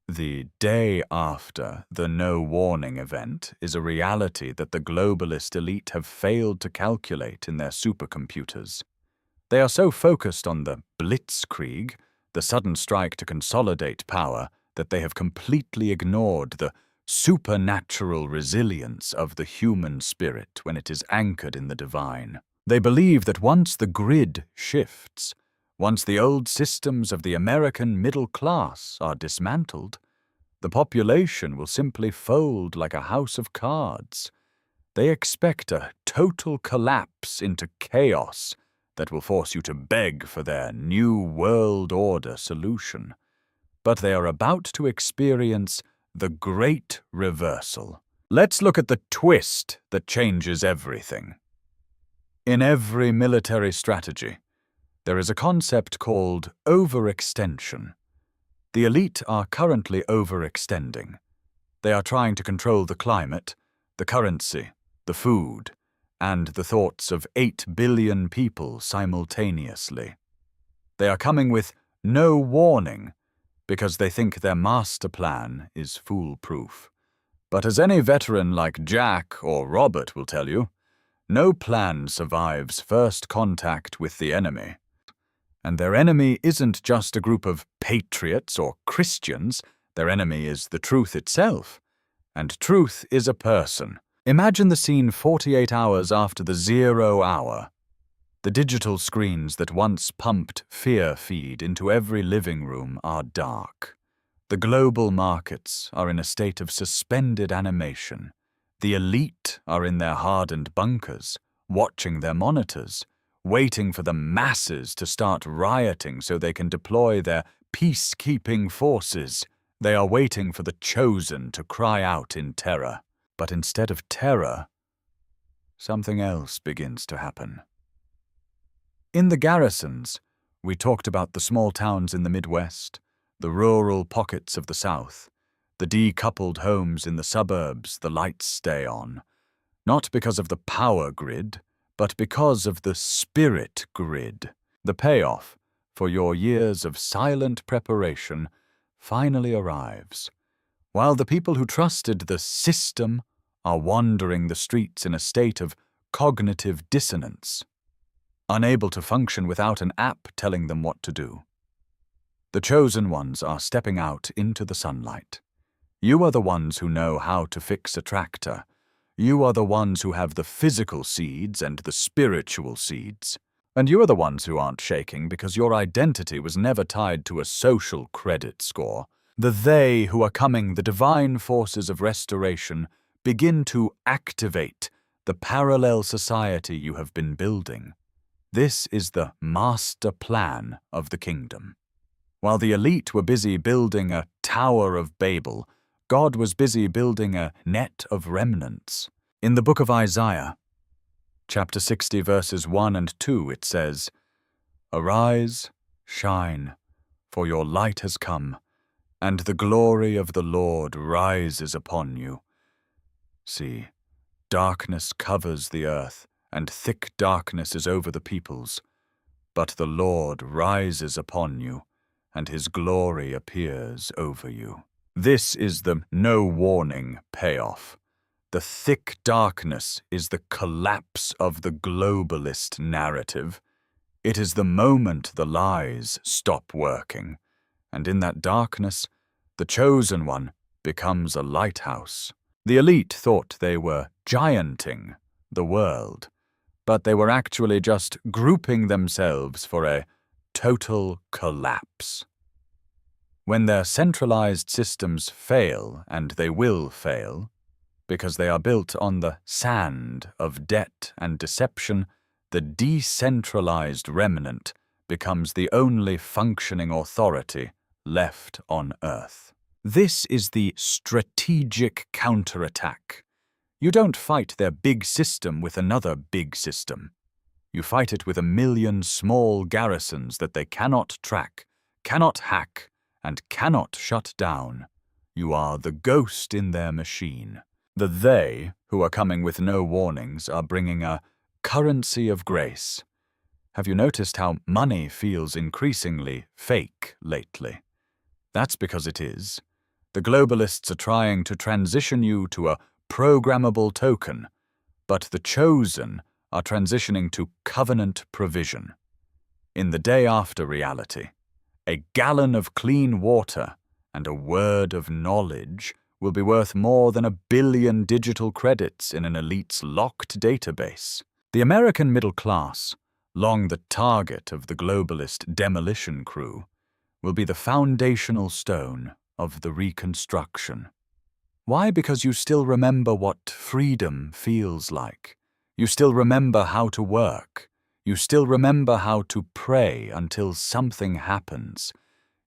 The day after the no warning event is a reality that the globalist elite have failed to calculate in their supercomputers. They are so focused on the blitzkrieg, the sudden strike to consolidate power, that they have completely ignored the supernatural resilience of the human spirit when it is anchored in the divine. They believe that once the grid shifts, once the old systems of the American middle class are dismantled, the population will simply fold like a house of cards. They expect a total collapse into chaos that will force you to beg for their new world order solution. But they are about to experience the great reversal. Let's look at the twist that changes everything. In every military strategy, there is a concept called overextension. The elite are currently overextending. They are trying to control the climate, the currency, the food, and the thoughts of 8 billion people simultaneously. They are coming with no warning because they think their master plan is foolproof. But as any veteran like Jack or Robert will tell you, no plan survives first contact with the enemy. And their enemy isn't just a group of patriots or Christians. Their enemy is the truth itself. And truth is a person. Imagine the scene 48 hours after the 0 hour. The digital screens that once pumped fear feed into every living room are dark. The global markets are in a state of suspended animation. The elite are in their hardened bunkers, watching their monitors, waiting for the masses to start rioting so they can deploy their peacekeeping forces. They are waiting for the chosen to cry out in terror. But instead of terror, something else begins to happen. In the garrisons, we talked about the small towns in the Midwest, the rural pockets of the South, the decoupled homes in the suburbs the lights stay on, not because of the power grid, but because of the spirit grid. The payoff for your years of silent preparation finally arrives. While the people who trusted the system are wandering the streets in a state of cognitive dissonance, unable to function without an app telling them what to do, the chosen ones are stepping out into the sunlight. You are the ones who know how to fix a tractor. You are the ones who have the physical seeds and the spiritual seeds. And you are the ones who aren't shaking because your identity was never tied to a social credit score. The they who are coming, the divine forces of restoration, begin to activate the parallel society you have been building. This is the master plan of the kingdom. While the elite were busy building a Tower of Babel, God was busy building a net of remnants. In the book of Isaiah, chapter 60, verses 1 and 2, it says, "Arise, shine, for your light has come, and the glory of the Lord rises upon you. See, darkness covers the earth, and thick darkness is over the peoples. But the Lord rises upon you, and his glory appears over you." This is the no warning payoff. The thick darkness is the collapse of the globalist narrative. It is the moment the lies stop working, and in that darkness, the chosen one becomes a lighthouse. The elite thought they were gianting the world, but they were actually just grouping themselves for a total collapse. When their centralized systems fail, and they will fail, because they are built on the sand of debt and deception, the decentralized remnant becomes the only functioning authority left on Earth. This is the strategic counterattack. You don't fight their big system with another big system. You fight it with 1,000,000 small garrisons that they cannot track, cannot hack, and cannot shut down. You are the ghost in their machine. The they, who are coming with no warnings, are bringing a currency of grace. Have you noticed how money feels increasingly fake lately? That's because it is. The globalists are trying to transition you to a programmable token, but the chosen are transitioning to covenant provision. In the day after reality, a gallon of clean water and a word of knowledge will be worth more than 1 billion digital credits in an elite's locked database. The American middle class, long the target of the globalist demolition crew, will be the foundational stone of the reconstruction. Why? Because you still remember what freedom feels like. You still remember how to work. You still remember how to pray until something happens.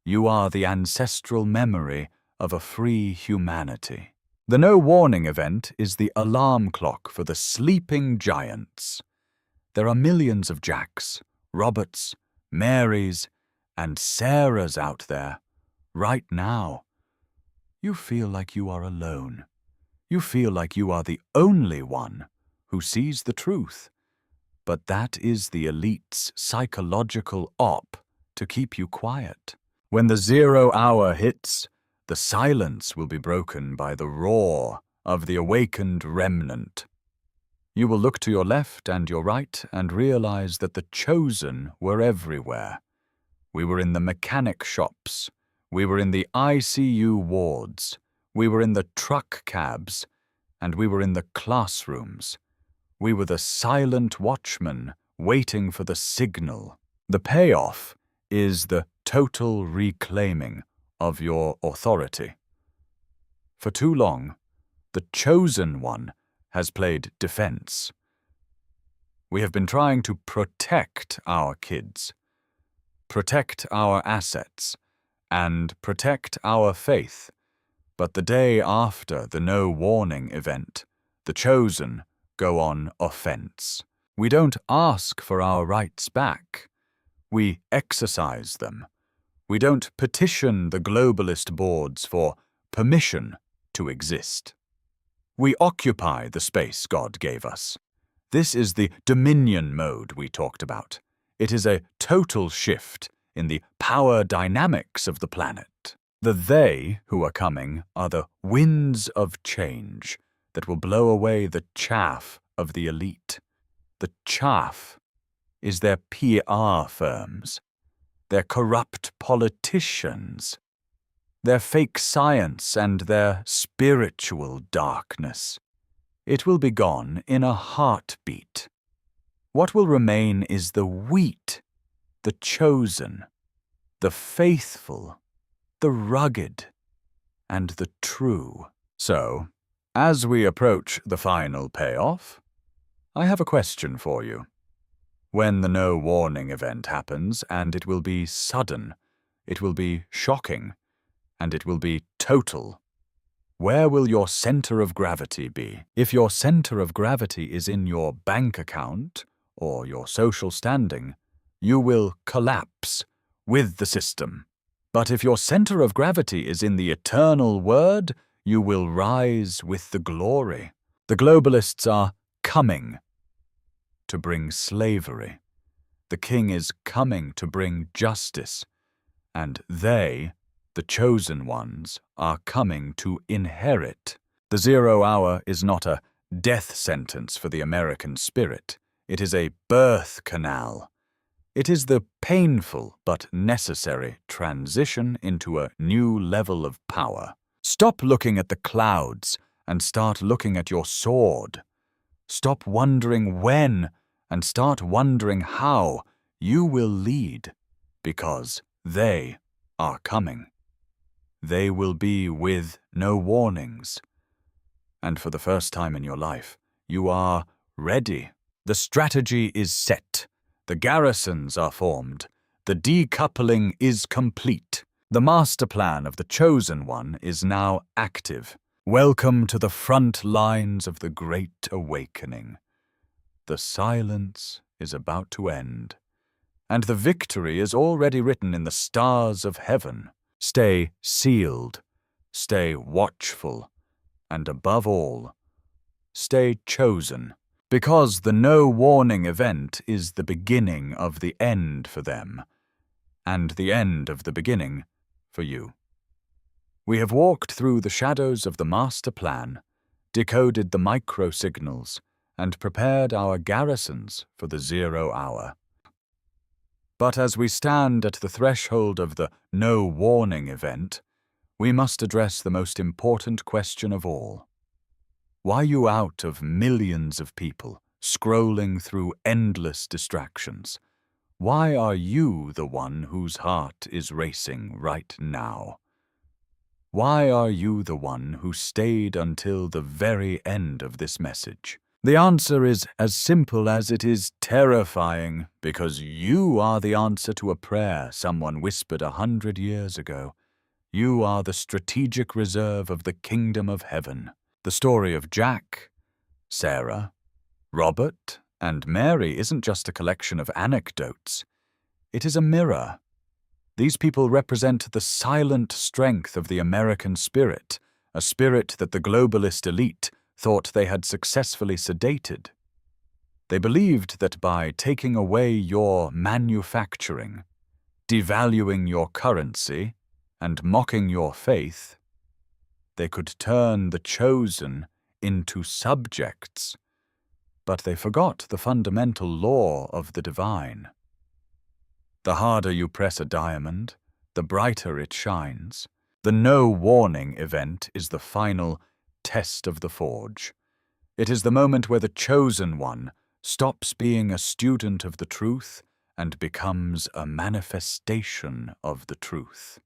You are the ancestral memory of a free humanity. The no warning event is the alarm clock for the sleeping giants. There are millions of Jacks, Roberts, Marys, and Sarahs out there, right now. You feel like you are alone. You feel like you are the only one who sees the truth. But that is the elite's psychological op to keep you quiet. When the 0 hour hits, the silence will be broken by the roar of the awakened remnant. You will look to your left and your right and realize that the chosen were everywhere. We were in the mechanic shops. We were in the ICU wards. We were in the truck cabs. And we were in the classrooms. We were the silent watchmen waiting for the signal. The payoff is the total reclaiming of your authority. For too long, the chosen one has played defense. We have been trying to protect our kids, protect our assets, and protect our faith. But the day after the no warning event, the chosen go on offense. We don't ask for our rights back. We exercise them. We don't petition the globalist boards for permission to exist. We occupy the space God gave us. This is the dominion mode we talked about. It is a total shift in the power dynamics of the planet. The they who are coming are the winds of change that will blow away the chaff of the elite. The chaff is their PR firms, their corrupt politicians, their fake science and their spiritual darkness. It will be gone in a heartbeat. What will remain is the wheat, the chosen, the faithful, the rugged, and the true. So, as we approach the final payoff, I have a question for you. When the no warning event happens, and it will be sudden, it will be shocking, and it will be total, where will your center of gravity be? If your center of gravity is in your bank account or your social standing, you will collapse with the system. But if your center of gravity is in the eternal word, you will rise with the glory. The globalists are coming to bring slavery. The king is coming to bring justice. And they, the chosen ones, are coming to inherit. The 0 hour is not a death sentence for the American spirit. It is a birth canal. It is the painful but necessary transition into a new level of power. Stop looking at the clouds and start looking at your sword. Stop wondering when and start wondering how you will lead, because they are coming. They will be with no warnings. And for the first time in your life, you are ready. The strategy is set. The garrisons are formed. The decoupling is complete. The master plan of the chosen one is now active. Welcome to the front lines of the Great Awakening. The silence is about to end, and the victory is already written in the stars of heaven. Stay sealed, stay watchful, and above all, stay chosen, because the no warning event is the beginning of the end for them, and the end of the beginning for you. We have walked through the shadows of the master plan, decoded the micro-signals, and prepared our garrisons for the 0 hour. But as we stand at the threshold of the no warning event, we must address the most important question of all. Why you out of millions of people scrolling through endless distractions? Why are you the one whose heart is racing right now? Why are you the one who stayed until the very end of this message? The answer is as simple as it is terrifying, because you are the answer to a prayer someone whispered 100 years ago. You are the strategic reserve of the kingdom of heaven. The story of Jack, Sarah, Robert, and Mary isn't just a collection of anecdotes. It is a mirror. These people represent the silent strength of the American spirit, a spirit that the globalist elite thought they had successfully sedated. They believed that by taking away your manufacturing, devaluing your currency, and mocking your faith, they could turn the chosen into subjects. But they forgot the fundamental law of the divine. The harder you press a diamond, the brighter it shines. The no warning event is the final test of the forge. It is the moment where the chosen one stops being a student of the truth and becomes a manifestation of the truth.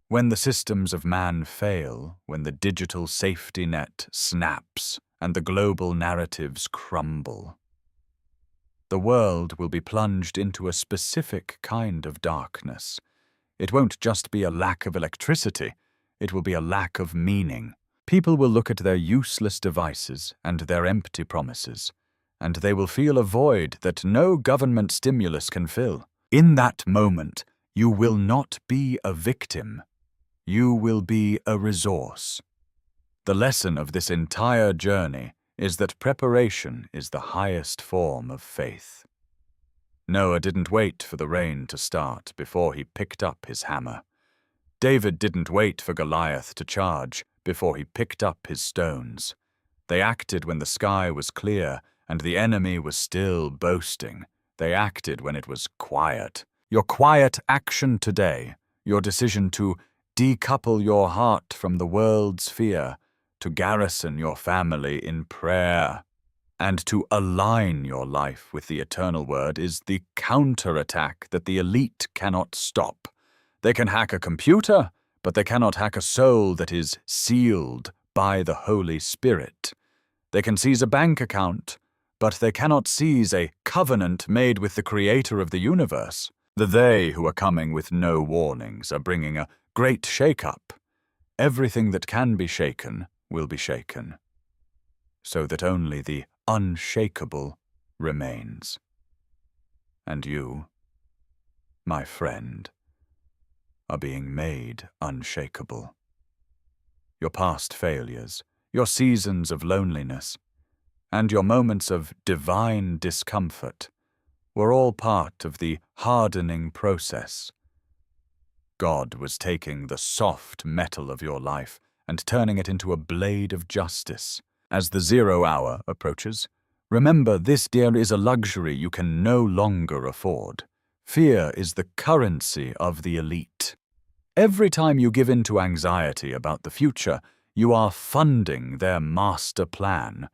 When the systems of man fail, when the digital safety net snaps and the global narratives crumble, the world will be plunged into a specific kind of darkness. It won't just be a lack of electricity, it will be a lack of meaning. People will look at their useless devices and their empty promises, and they will feel a void that no government stimulus can fill. In that moment, you will not be a victim. You will be a resource. The lesson of this entire journey is that preparation is the highest form of faith. Noah didn't wait for the rain to start before he picked up his hammer. David didn't wait for Goliath to charge before he picked up his stones. They acted when the sky was clear and the enemy was still boasting. They acted when it was quiet. Your quiet action today, your decision to decouple your heart from the world's fear, to garrison your family in prayer, and to align your life with the eternal word is the counterattack that the elite cannot stop. They can hack a computer, but they cannot hack a soul that is sealed by the Holy Spirit. They can seize a bank account, but they cannot seize a covenant made with the Creator of the universe. The they who are coming with no warnings are bringing a great shake-up. Everything that can be shaken will be shaken, so that only the unshakable remains. And you, my friend, are being made unshakable. Your past failures, your seasons of loneliness, and your moments of divine discomfort were all part of the hardening process. God was taking the soft metal of your life and turning it into a blade of justice. As the 0 hour approaches, remember this, dear, is a luxury you can no longer afford. Fear is the currency of the elite. Every time you give in to anxiety about the future, you are funding their master plan.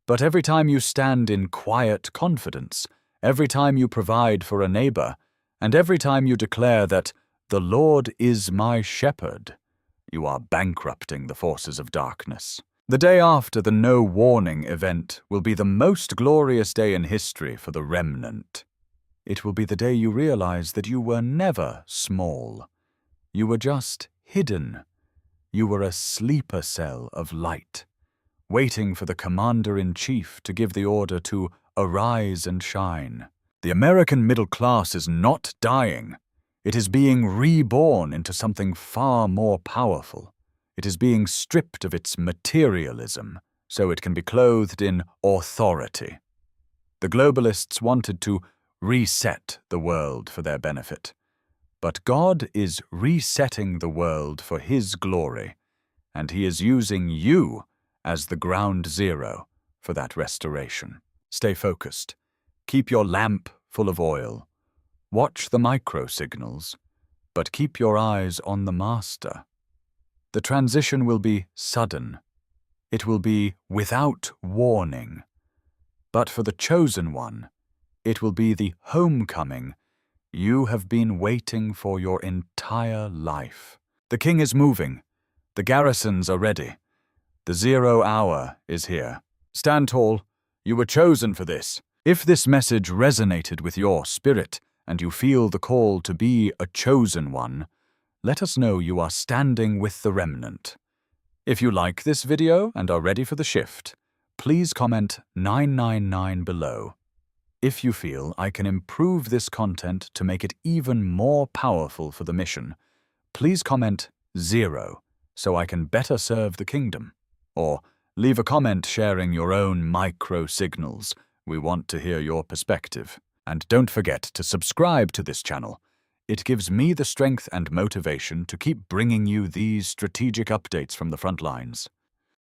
But every time you stand in quiet confidence, every time you provide for a neighbor, and every time you declare that the Lord is my shepherd, you are bankrupting the forces of darkness. The day after the no warning event will be the most glorious day in history for the remnant. It will be the day you realize that you were never small. You were just hidden. You were a sleeper cell of light, waiting for the commander-in-chief to give the order to arise and shine. The American middle class is not dying. It is being reborn into something far more powerful. It is being stripped of its materialism, so it can be clothed in authority. The globalists wanted to reset the world for their benefit. But God is resetting the world for His glory, and He is using you as the ground zero for that restoration. Stay focused. Keep your lamp full of oil. Watch the micro-signals, but keep your eyes on the Master. The transition will be sudden. It will be without warning. But for the chosen one, it will be the homecoming you have been waiting for your entire life. The king is moving. The garrisons are ready. The 0 hour is here. Stand tall. You were chosen for this. If this message resonated with your spirit and you feel the call to be a chosen one, let us know you are standing with the remnant. If you like this video and are ready for the shift, please comment 999 below. If you feel I can improve this content to make it even more powerful for the mission, please comment 0 so I can better serve the kingdom. Or leave a comment sharing your own micro-signals. We want to hear your perspective. And don't forget to subscribe to this channel. It gives me the strength and motivation to keep bringing you these strategic updates from the front lines.